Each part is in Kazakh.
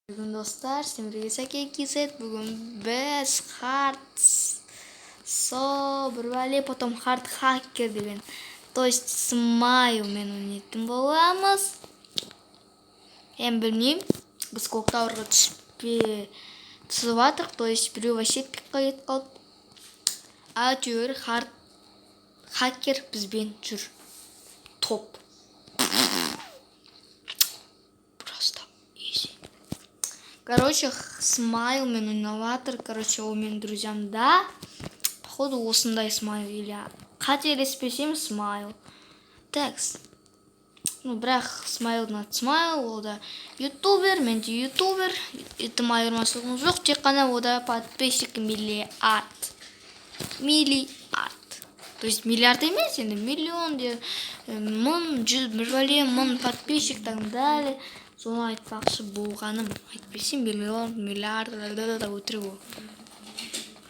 Бүгін достар, всем привет, Саке Кизет. Бүгін біз Собрали, потом Хард Хакер деген, то есть Смайл мен ойнайтын боламыз. Мен білмеймін, біз Коктауырға түсіп жатырық, то есть біреу вообще пикқа кетіп қалды. Әйтеуір Хард Хакер бізбен жүр. Топ. Короче, Смайл мен инноватор, короче, ол менің друзьям, да. Походу, осындай Смайл, или қателеспесем Смайл. Текс. Бірақ Смайлдың аты Смайл, ол да ютубер, мен де ютубер. Етім айырмашылығымыз жоқ, тек қана ода подписчик миллиард. То есть миллиард емес, енді миллион де, мың, мың подписчик, так далее. Соны айтпақшы болғаным. Айтпесем миллиард өтірік ол.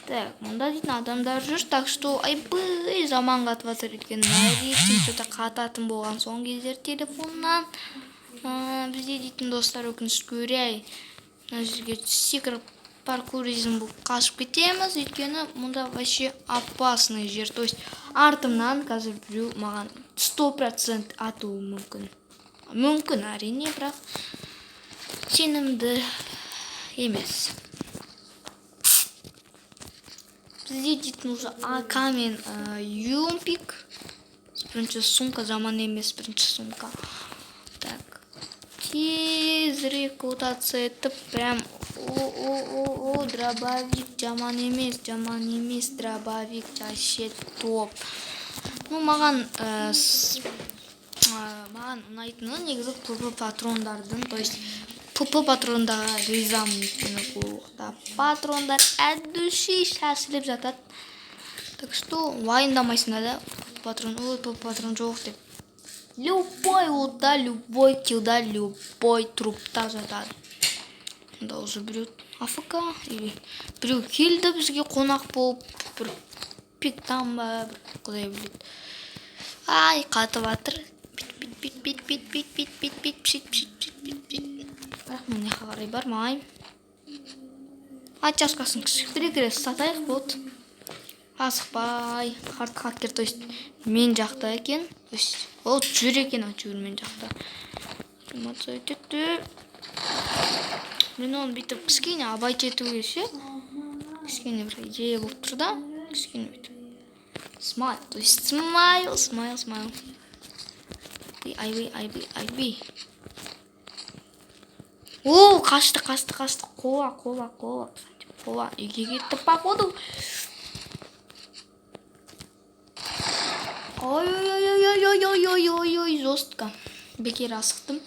Так, мұнда дейтін адамдар жүр, так что айбый заман қатып жатыр екен. Рейтинг что-то қататын болған соң кездер телефоннан. Бізде дейтін достар өкінішке орай. Мына жерге секіріп паркуризм болып қашып кетеміз, өйткені мұнда вообще опасный жер. То есть артымнан қазір біреу маған 100% атуы мүмкін. Мүмкін, әрине, бірақ сенімді емес. Бізде дейтін уже АК мен Юмпик. Бірінші сумка, жаман емес бірінші сумка. Так, тезірек отация етіп, прям дробовик, жаман емес, дробовик, вообще топ. Ну, маған ұнайтыны негізі ПП патрондардың, то есть ПП патрондаға ризамын өйткені қолықта патрондар әддуші шәсіліп жатады. Так что уайымдамайсыңдар да, патрон жоқ деп. Любой ултта, любой килда, любой трупта жатады. Онда уже біреу АФК или біреу келді бізге қонақ болып, бір пиктан ба, бір құдай біледі. Ай, қатып жатыр. Бірақ мен не қарай бармайым. Ачаскасын кішіктіре сатайық болды. Асықпай. Хард хакер, то есть мен жақта екен. Ол жүр екен, әйтеуір мен жақта. Анимация етті. Мен оны бүйтіп кішкене абай жету келсе. Кішкене бір идея болып тұр да. Кішкене бүйтіп. Смайл, то есть смайл. Айбей. О, қашты. Қола. Үйге кетті походу. Ой, жестко. Бекер асықтым.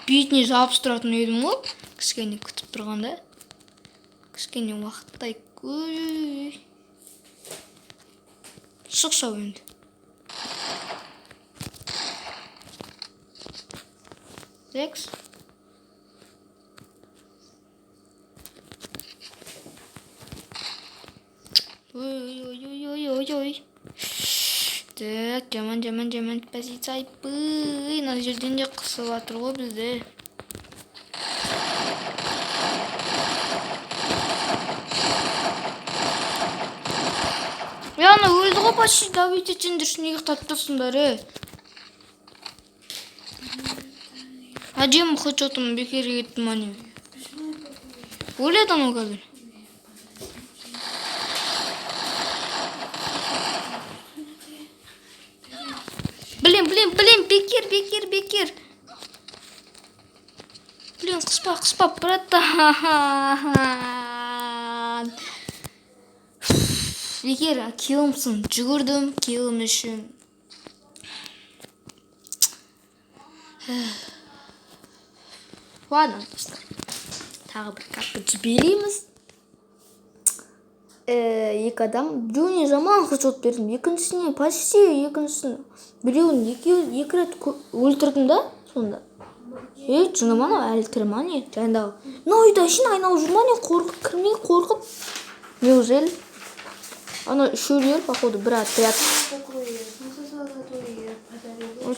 Бетіне жабыстыратын едім ғой. Кішкене күтіп тұрғанда. Кішкене уақыттай шықса енді. Текс. Ой. Так, жаман позиция айпый. Мына жерден де қысып жатыр ғой бізде. Яны өлді ғой почти, давайте тендер неге қатып тұрсыңдар, Әдем құтшотым бекерге кеттім ане. Өледі ана қазір. Блин, бекер. Блин, қыспа, братан. Бекер, килымсың, жүгірдім, килым үшін. Ладно, достар. Тағы бір картты жібереміз. Екі адам. Біреуіне жаман құтшот бердім. Екіншісіне, почти екіншісіне. Біреуін екі рет өлтірдім да, сонда. Жыныман әлі тіріман не? Жайындағы. Үйді ашын айналып жүрман не? Қорқып. Неужели? Ана үшеулер, походу, бір отряд.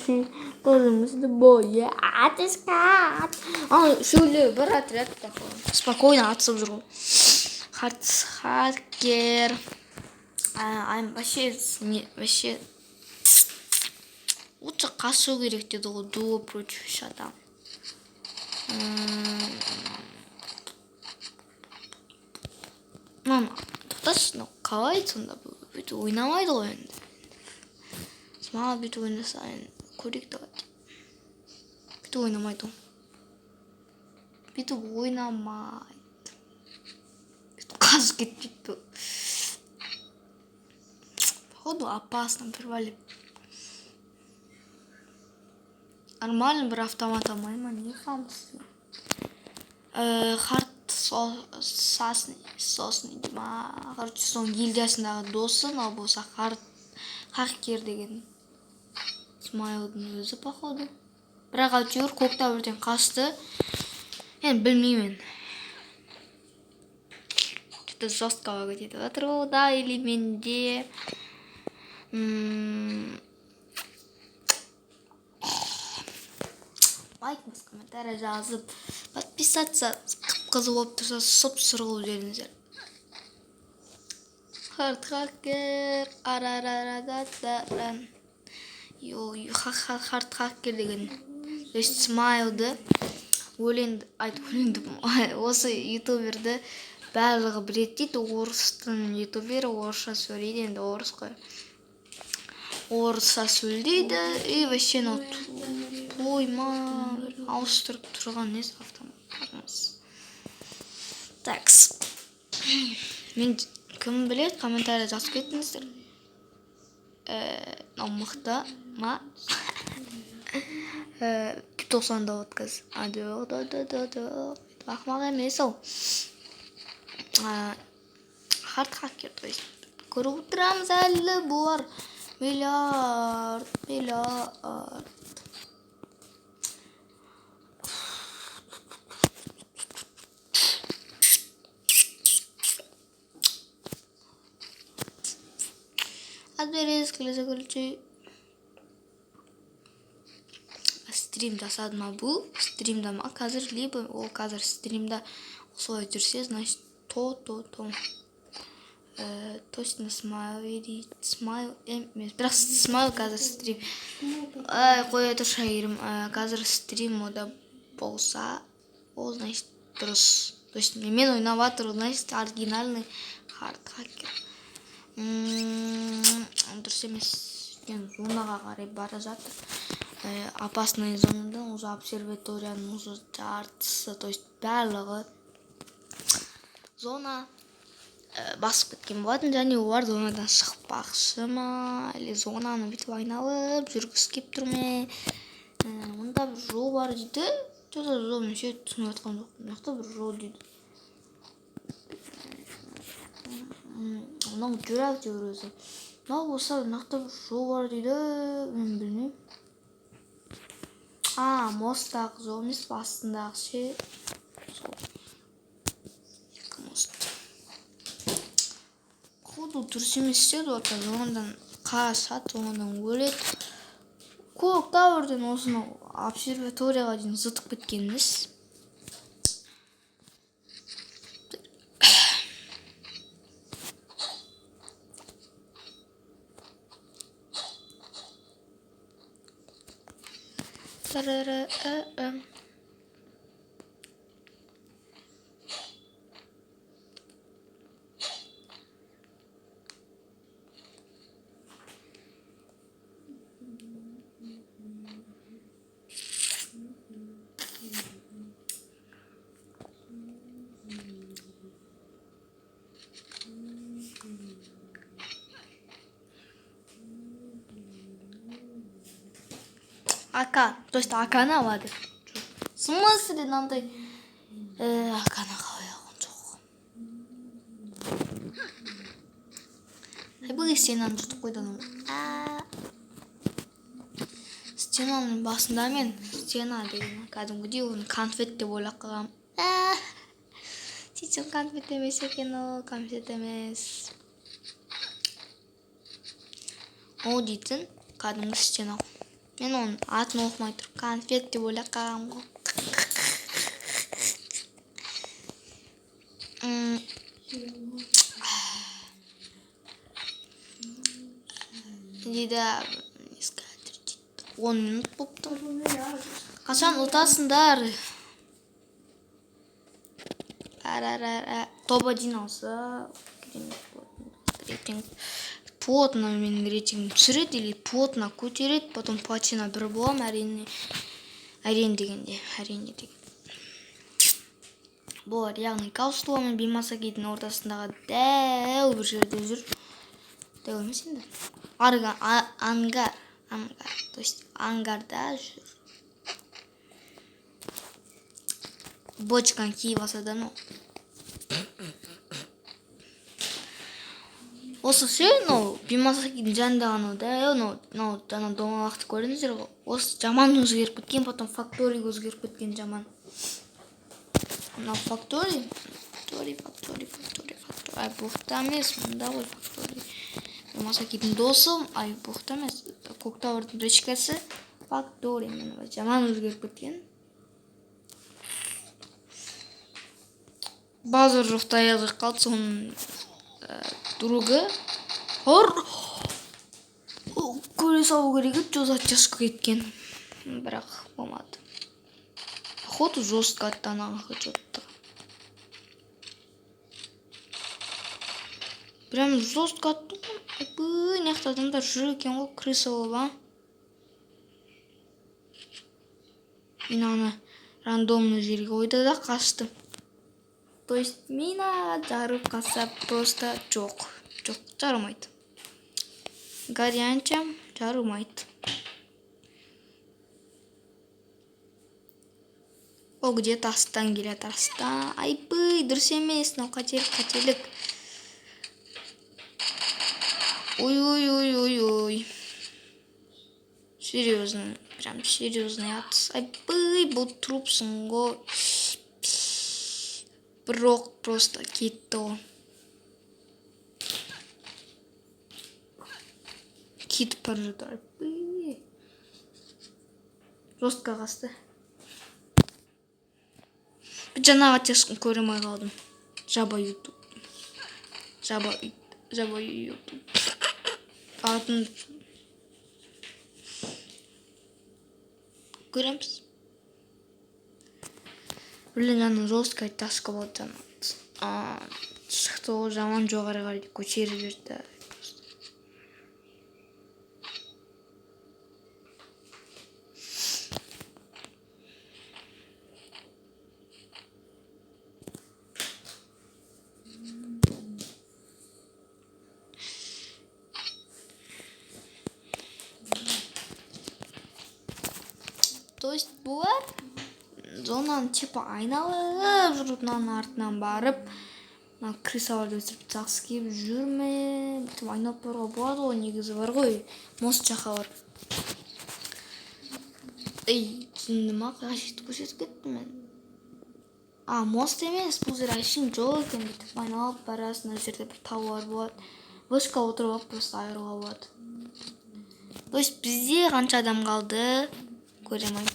большие глаза боя отыскать. Шуле бір отряд такой спокойно атысып жүр ғой. Хакер. Вообще лучше қашу керек деді ғой. Дуо против шата. тоқташы, қалай сонда бүйтіп ойнамайды ғой енді. Маған бүйтіп ойнасайын көрейік давай. Бүйтіп ойнамайды ғой. Бүйтіп ойнамайды. Бүйтіп қазып кетпейді. Походу опасно привалить. Нормально бір автомат алмай ма, не қамысы? Харт сосны дейма. Короче, соның гильдиясындағы досы, но болса хакер деген Смайлдың өзі походу. Бірақ әйтеуір Коктабірден қашты. Енді білмеймін. Что-то жесткого кетеді жатыр ғой, да, или менде. Лайкыңыз, комментарий жазып, подписаться, қып-қызыл болып тұрса, сұп-сұр қылып жіберіңіздер. Хакер, хард хакер деген Смайлды өлеңді осы ютуберді барлығы біледі дейді. Орыстың ютубері, орысша сөйлейді, енді орыс қой. Орысша сөйлейді, и вообще тойма ауыстырып тұрған несі автоматтарымыз. Такс. Мен кім біледі, комментария жазып кетіңіздер. Мықты ма? 90-да отказ. Ақмақ емес ол. Хард хакер, то есть көріп отырамыз әлі бұлар. Миллиард. Адберез келесі көрілчі. Стрим жасады ма бұл? Стримда ма? Қазір либо ол қазір стримда солай жүрсе, значит, точно смайл емес. Бірақ смайл қазір стрим. Қоя тұр шайырым. Қазір стрим ода болса, ол, значит, дұрыс. То есть, мен ойнаватыр, значит, оригинальный хард хакер. Дұрыс емес. Зонаға қарай бара жатыр. Опасный зонадан уже обсерваторияның уже жартысы, то есть барлығы зона басып кеткен болатын, және олар зонадан шықпақшы ма, или зонаны бүйтіп айналып жүргісі кеп тұр ме. Мұнда бір жол бар дейді. Жода жол неше түсініп жатқан жоқпын. Мықты бір жол дейді. Мынау жүр әйтеуір өзі. Мынау болса мықты бір жол бар дейді. Мен білмеймін. Мосттағы жол емес, астындағы ше. Екі мост. Қоду дұрыс емес істеді ота, зонадан қашады, зонадан өледі. Коктабірден осыны обсерваторияға дейін зытып кеткеніміз. АК, то есть АКны алады. В смысле мынандай АКны қалай алған жоқ. Бұл стенаны жұтып қойды анау. Стенаның басында мен стена деген кәдімгідей оны конфет деп ойлап қалғам. Сөйтсем конфет емес екен ол, конфет емес. Ол дейтін кәдімгі стена. Мен оның атын оқымай тұрып конфет деп ойлап қалғам ғой. Дейді 10 минут болыпты. Қашан ұтасыңдар? Топ-1 алса рейтинг плотно менің рейтингім түсіреді или плотно көтереді, потом платина 1 болам, әрине дегенде. Болар, яғни Каустуа мен Бимасакидің ортасындағы дәу бір жерде жүр. Дәу емес енді. Ангар, то есть ангарда жүр. Бочканы киіп алса да, ну. Осы ше, Бимасакидің жанындағаны да, жана домалақты көрдіңіздер ғой. Осы жаман өзгеріп кеткен, потом Факторий өзгеріп кеткен жаман. Мына Факторий. Ай, бұқта емес, мұнда ғой Факторий. Бимасакидің досы, ай, бұқта емес. Коктавырдың дочкасы Факторий. Жаман өзгеріп кеткен. Базар жоқта аяғы қалды, соның другы. Көре салу керек еді, жозат жасқа кеткен. Бірақ болмады. Походу жестко аттанағы что-то. Прям жестко аттан. Неқті адамдар жүр екен ғой, крыса бола. Мен аны рандомный жерге ойда да қаштым. То есть мина жарып қалса просто жоқ, жарымайды. Гарянчам жарымайды. О, где-то астан келеді, астан. Айпый, дұрыс емес, но қателік. Ой. Серьезно, прям серьезный атыс. Айпый, бұл трупсың ғой. Бірақ просто кетті ғой. Кетіп бара жатыр. Жостқа қасты. Жаңағы тескін көремай қалдым. Жаба YouTube. Атын көреміз. Блин, аны жестко таска болды жаман. Шықты ол жаман жоғары қарай көтеріп берді. То есть бұлар зонаны типа айналып жүріп, артынан барып, крысаларды өсіріп жақсы келіп жүрме, бітіп айналып баруға болады ғой, негізі бар ғой, мост жаққа бар. Түсінді ма, қажет көрсетіп кеттім мен. Мост емес, бұл жер әшін жоқ екен, бітіп айналып барасың, ол жерде бір таулар болады. Вышқа отырып алып просто айыруға болады. То есть бізде қанша адам қалды? Көремай.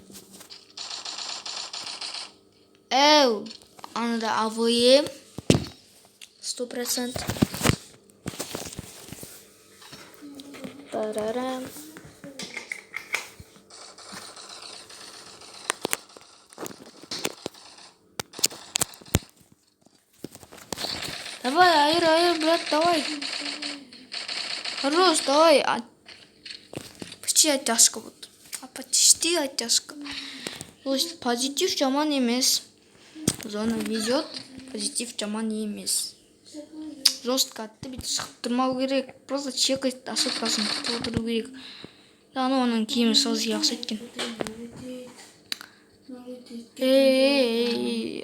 Аны да АВМ 100%. Тарарам. Давай, айыр, брат, давай. Хорош, давай. Почти оттяжка вот. Почти оттяжка. То есть позитив жаман емес. Зона везет, позитив жаман емес. Жестко атты, бүйтіп шығып тұрмау керек. Просто чекать ошибкасын күтіп отыру керек. Оның киімі созы жақсы еткен.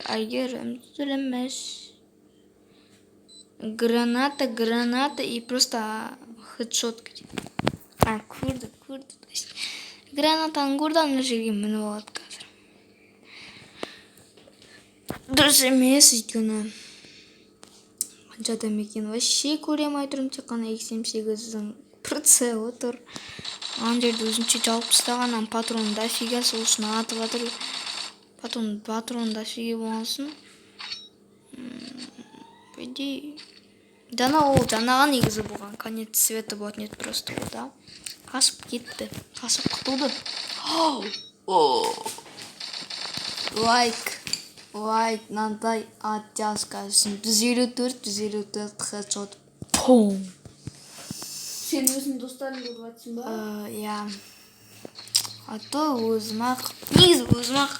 Айгерім түзілемес. Граната и просто хедшот. Көрді. Гранатаны көрді, ана жерге мініп алады қазір. Дұрыс емес өйткені қаншада мекен вообще көремай тұрмын, тек қана X78-дің прицелі тұр. Ан жерде өзүнчө жауып тастаган, анан патрон дофига, сол үчүн атып атыр. Патрон дофига болсун. Иди. Жанага негизи болгон. Конец света болот нет просто да. Касып кетти. Касып кутулду. Лайк, мындай ат жазгансың. 154 хедшот. Пум. Сен өзүң достарыңды урып атсың ба? Я. Ато өзүм ак. Негизи өзүм ак.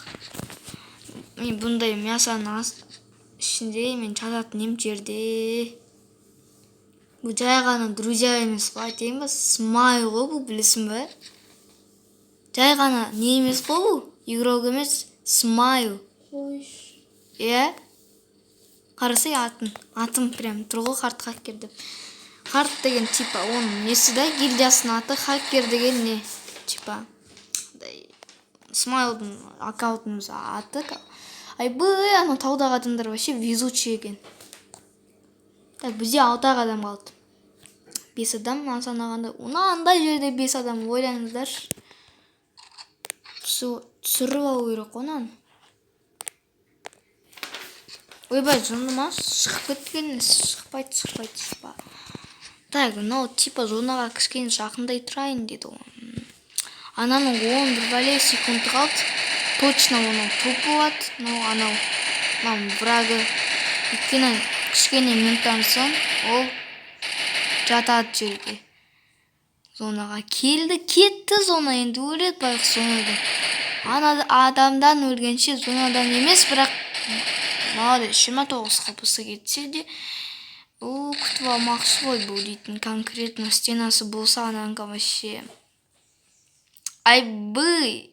Мен bunday мясонун ичинде мен жататын эм жерде. Бул жай гана друзья эмес го, айтайынбы? Смайл го бул, билесиңби? Жай гана не эмес го бул? Игрок эмес, смайл. Кош. Карасай атым прям турго карт хакер деп. Карт деген типа онун неси да, гильдиясынын аты, хакер деген не? Типа Смайлдын аккаунтунун аты. Айбый, анан таудагы адамдар вообще везучий экен. Так, бизде 6 адам калды. 5 адам санаганда, андай жерде 5 адам ойлоңуздарчы. Түсүрүп алуу керек го анан. Ойбай, жонума чыгып кеткен, чыкпайт. Так, типа зонага кичине жакындай турайын деди го. Анан 11 секунд калды. Точно onu топ болот. Анан врагы кичине минуттан соң ол жатат жерге. Зонага кетти зона, энди өлөт байкуш зонада. Адамдан өлгөнчө зонадан эмес, бирок молодец 29 хпс кетсе де күтүп алмакчы ғой бул дейтин конкретно стенасы болса анан вообще айбый.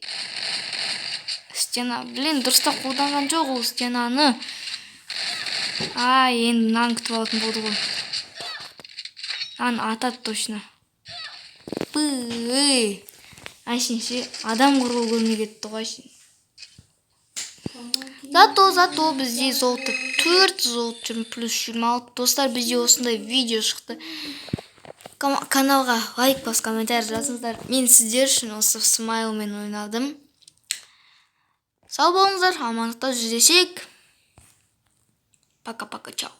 Стена, дурустап колдонгон жок бул стенаны. Энди мынаны күтүп алатын болду го. Атат точно. Айшинчи адам кургул көрмөй кетти го айшин. Зато бизде золото 4 золото плюс 26. Достар, бизде осындай видео шықты. Каналга лайк басып, комментарий жазыңыздар. Мен сиздер үчүн осы смайлмен ойнадым. Сау болуңуздар, амандыкта жүздөшөйүк. Пока-пока, чао.